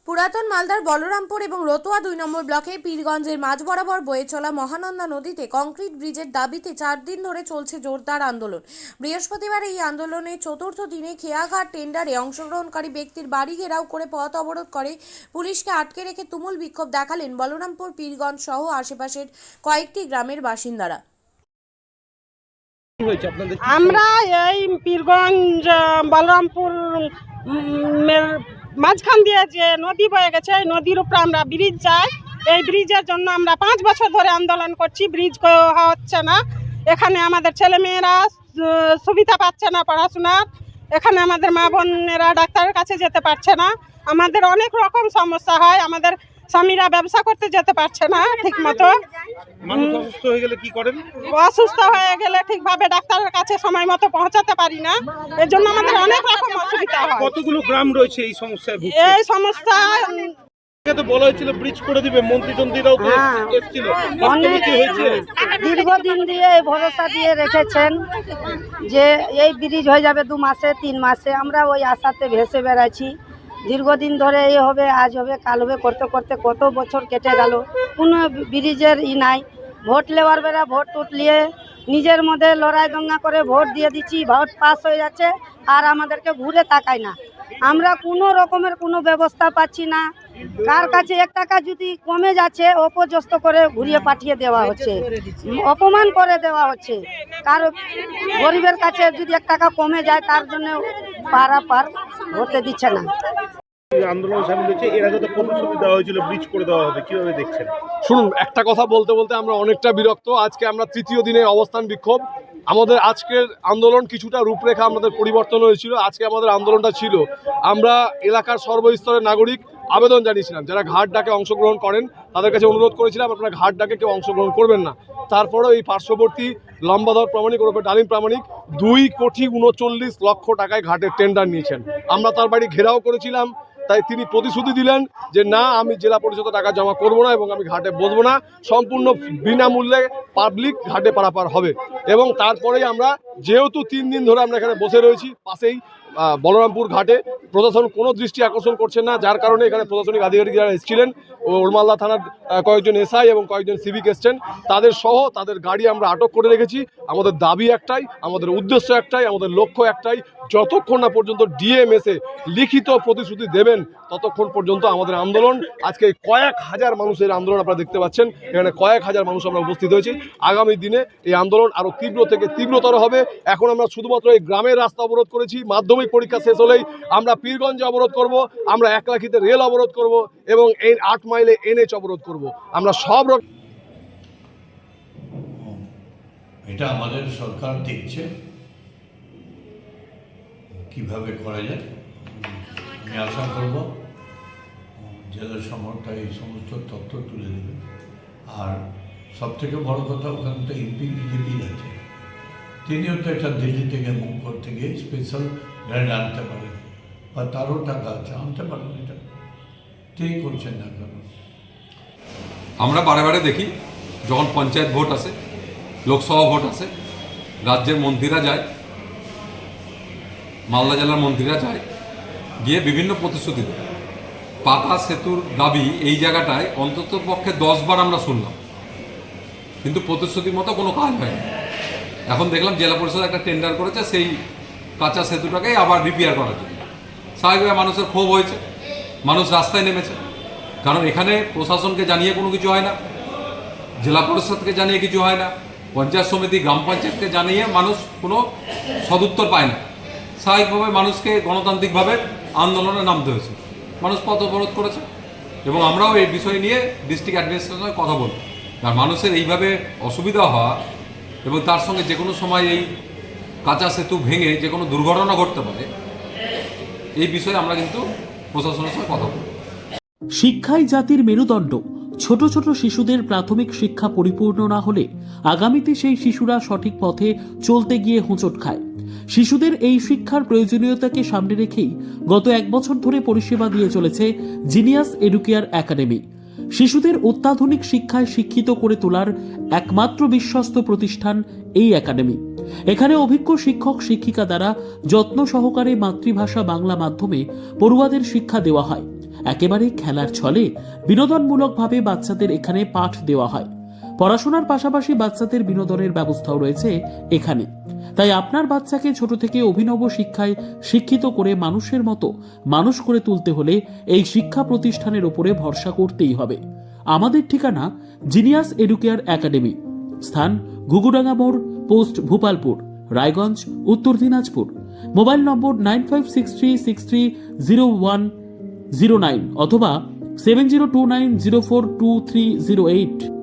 পুরাতন মালদার বলরামপুর এবং রতুয়া 2 নম্বর ব্লকে পীরগঞ্জের মাঝ বরাবর বয়ে চলা মহানন্দা নদীতে কংক্রিট ব্রিজের দাবিতে 4 দিন ধরে চলছে জোরদার আন্দোলন। বৃহস্পতিবার এই আন্দোলনের চতুর্থ দিনে খেয়াঘাট টেন্ডারে অংশগ্রহণকারী ব্যক্তির বাড়ি ঘেরাও করে পথ অবরোধ করে পুলিশকে আটকে রেখে তুমুল বিক্ষোভ দেখালেন বলরামপুর, পীরগঞ্জ সহ আশেপাশের কয়েকটি গ্রামের বাসিন্দারা। আমরা এই পীরগঞ্জ বলরামপুর মাঝখান দিয়ে যে নদী বয়ে গেছে, এই নদীর উপরে আমরা ব্রিজ চাই। এই ব্রিজের জন্য আমরা 5 বছর ধরে আন্দোলন করছি। ব্রিজ হচ্ছে না, এখানে আমাদের ছেলেমেয়েরা সুবিধা পাচ্ছে না পড়াশোনার, এখানে আমাদের মা বোনেরা ডাক্তারের কাছে যেতে পারছে না, আমাদের অনেক রকম সমস্যা হয়, আমাদের স্বামীরা ব্যবসা করতে যেতে পারছে না ঠিক মতো। অসুস্থ হয়ে গেলে কি করেন? অসুস্থ হয়ে গেলে ঠিকভাবে ডাক্তারের কাছে সময় মতো পৌঁছাতে পারি না, এর জন্য আমাদের অনেক রকম অসুবিধা হয়। কতগুলো গ্রাম রয়েছে এই সমস্যায় ভুগছে? এই সমস্যা তো বলা হয়েছিল ব্রিজ করে দিবে, মন্ত্রীরাও তো এসেছিল। দীর্ঘদিন দিয়ে ভরসা দিয়ে রেখেছেন যে এই ব্রিজ হয়ে যাবে 2 মাসে 3 মাসে, আমরা ওই আশাতে ভেসে বেড়াচ্ছি। দীর্ঘদিন ধরে এই হবে, আজ হবে, কাল হবে করতে করতে কত বছর কেটে গেল, কোনো ব্রিজের নাই। ভোট নেওয়ার বেলা ভোট উঠলিয়ে নিজের মধ্যে লড়াই দঙ্গা করে ভোট দিয়ে দিচ্ছি, ভোট পাস হয়ে যাচ্ছে আর আমাদেরকে ঘুরে তাকায় না। আমরা কোনো রকমের কোনো ব্যবস্থা পাচ্ছি না। কার কাছে 1 টাকা যদি কমে যাচ্ছে অপযস্ত করে ঘুরিয়ে পাঠিয়ে দেওয়া হচ্ছে, অপমান করে দেওয়া হচ্ছে। কারো গরিবের কাছে যদি 1 টাকা কমে যায় তার জন্য পারাপার হতে দিচ্ছে না। আন্দোলন সামিল হচ্ছে, এর আগে তো প্রতিশ্রুতি দেওয়া হয়েছিল ব্রিজ করে দেওয়া হবে, কিভাবে দেখছেন? শুনুন, একটা কথা বলতে বলতে আমরা অনেকটা বিরক্ত। আজকে আমরা 3য় দিনে অবস্থান বিক্ষোভ। আমাদের আজকের আন্দোলন কিছুটা রূপরেখা আমাদের পরিবর্তন হয়েছিল। আজকে আমাদের আন্দোলনটা ছিল, আমরা এলাকার সর্বস্তরের নাগরিক আবেদন জানিয়েছিলাম, যারা ঘাট ডাকে অংশগ্রহণ করেন তাদের কাছে অনুরোধ করেছিলাম আপনারা ঘাট ডাকে কেউ অংশগ্রহণ করবেন না। তারপরেও এই পার্শ্ববর্তী লম্বাধর প্রামাণিক ওরফে ডালিম প্রামাণিক 2,39,00,000 টাকায় ঘাটের টেন্ডার নিয়েছেন। আমরা তার বাড়ি ঘেরাও করেছিলাম, তাই তিনি প্রতিশ্রুতি দিলেন যে না, আমি জেলা পরিষদে টাকা জমা করব না এবং আমি ঘাটে বসবো না, সম্পূর্ণ বিনামূল্যে পাবলিক ঘাটে পারাপার হবে। এবং তারপরেই আমরা যেহেতু 3 দিন ধরে আমরা এখানে বসে রয়েছি, পাশেই বলরামপুর ঘাটে প্রশাসন কোনো দৃষ্টি আকর্ষণ করছেন না, যার কারণে এখানে প্রশাসনিক আধিকারিক যারা এসেছিলেন, ওরমালদা থানার কয়েকজন এসআই এবং কয়েকজন সিভিক এসছেন, তাদের সহ তাদের গাড়ি আমরা আটক করে রেখেছি। আমাদের দাবি একটাই, আমাদের উদ্দেশ্য একটাই, আমাদের লক্ষ্য একটাই, যতক্ষণ না পর্যন্ত ডিএমএসএ লিখিত প্রতিশ্রুতি দেবেন ততক্ষণ পর্যন্ত আমাদের আন্দোলন। আজকে কয়েক হাজার মানুষের আন্দোলন আপনারা দেখতে পাচ্ছেন, এখানে কয়েক হাজার মানুষ আমরা উপস্থিত হয়েছি। আগামী দিনে এই আন্দোলন আরও তীব্র থেকে তীব্রতর হবে। এখন আমরা শুধুমাত্র এই গ্রামের রাস্তা অবরোধ করেছি, মাধ্যমিক পরীক্ষা শেষ হলেই আমরা পীরগঞ্জে অবরোধ করব, আমরা 1 লাখিতে রেল অবরোধ করব এবং এই 8 মাইলে NH অবরোধ করব। আমরা সব রকম এটা আমাদের সরকার দেখছে কিভাবে করা যায়। আমি আশা করব জেলা সমর্থা এই সমস্ত তথ্য তুলে দেবেন। আর সবথেকে বড় কথা, ওখানে তো এমপি বিজেপির আছে, তিনিও তো এটা দিল্লি থেকে মুভ করতে গিয়ে স্পেশাল গ্র্যান্ড আনতে পারেন, বা তারও টাকা আছে, আনতে পারেন, এটা তিনি করছেন না কেন? আমরা বারে বারে দেখি যখন পঞ্চায়েত ভোট আসে, লোকসভা ভোট আসে, রাজ্যের মন্ত্রীরা যায়, মালদা জেলার মন্ত্রীরা যায়, গিয়ে বিভিন্ন প্রতিশ্রুতি দেয়। পাকা সেতুর দাবি এই জায়গাটায় অন্তত পক্ষে 10 বার আমরা শুনলাম, কিন্তু প্রতিশ্রুতির মতো কোনো কাজ হয়নি। এখন দেখলাম জেলা পরিষদ একটা টেন্ডার করেছে সেই কাঁচা সেতুটাকে আবার রিপেয়ার করার জন্য। স্বাভাবিকভাবে মানুষের ক্ষোভ হয়েছে, মানুষ রাস্তায় নেমেছে, কারণ এখানে প্রশাসনকে জানিয়ে কোনো কিছু হয় না, জেলা পরিষদকে জানিয়ে কিছু হয় না, পঞ্চায়েত সমিতি গ্রাম পঞ্চায়েতকে জানিয়ে মানুষ কোনো সদুত্তর পায় না। স্বাভাবিকভাবে মানুষকে গণতান্ত্রিকভাবে আন্দোলনে নামতে হয়েছে, মানুষ পথ অবরোধ করেছে এবং আমরাও এই বিষয় নিয়ে ডিস্ট্রিক্ট অ্যাডমিনিস্ট্রেশনের কথা বলব। আর মানুষের এইভাবে অসুবিধা হওয়া এবং তার সঙ্গে যে কোনো সময় এই কাঁচা সেতু ভেঙে যে কোনো দুর্ঘটনা ঘটতে পারে, এই বিষয়ে আমরা কিন্তু প্রশাসনের সঙ্গে কথা বলব। শিক্ষাই জাতির মেরুদণ্ড। ছোট ছোট শিশুদের প্রাথমিক শিক্ষা পরিপূর্ণ না হলে আগামীতে সেই শিশুরা সঠিক পথে চলতে গিয়ে হোঁচট খায়। শিশুদের এই শিক্ষার প্রয়োজনীয়তাকে সামনে রেখেই গত 1 বছর ধরে পরিষেবা দিয়ে চলেছে জিনিয়াস এডুকেয়ার একাডেমি। শিশুদের অত্যাধুনিক শিক্ষায় শিক্ষিত করে তোলার একমাত্র বিশ্বস্ত প্রতিষ্ঠান এই একাডেমি। এখানে অভিজ্ঞ শিক্ষক শিক্ষিকা দ্বারা যত্ন সহকারে মাতৃভাষা বাংলা মাধ্যমে পড়ুয়াদের শিক্ষা দেওয়া হয়। একেবারে খেলার ছলে বিনোদনমূলকভাবে বাচ্চাদের এখানে পাঠ দেওয়া হয়। পড়াশোনার পাশাপাশি বাচ্চাদের বিনোদনের ব্যবস্থাও রয়েছে এখানে। তাই আপনার বাচ্চাকে ছোট থেকে অভিনব শিক্ষায় শিক্ষিত করে মানুষের মতো মানুষ করে তুলতে হলে এই শিক্ষা প্রতিষ্ঠানের উপরে ভরসা করতেই হবে। আমাদের ঠিকানা জিনিয়াস এডুকেয়ার একাডেমি, স্থান ঘুঘুডাঙ্গা মোড়, পোস্ট ভূপালপুর, রায়গঞ্জ, উত্তর দিনাজপুর। মোবাইল নম্বর 9563630109 অথবা 7029042308।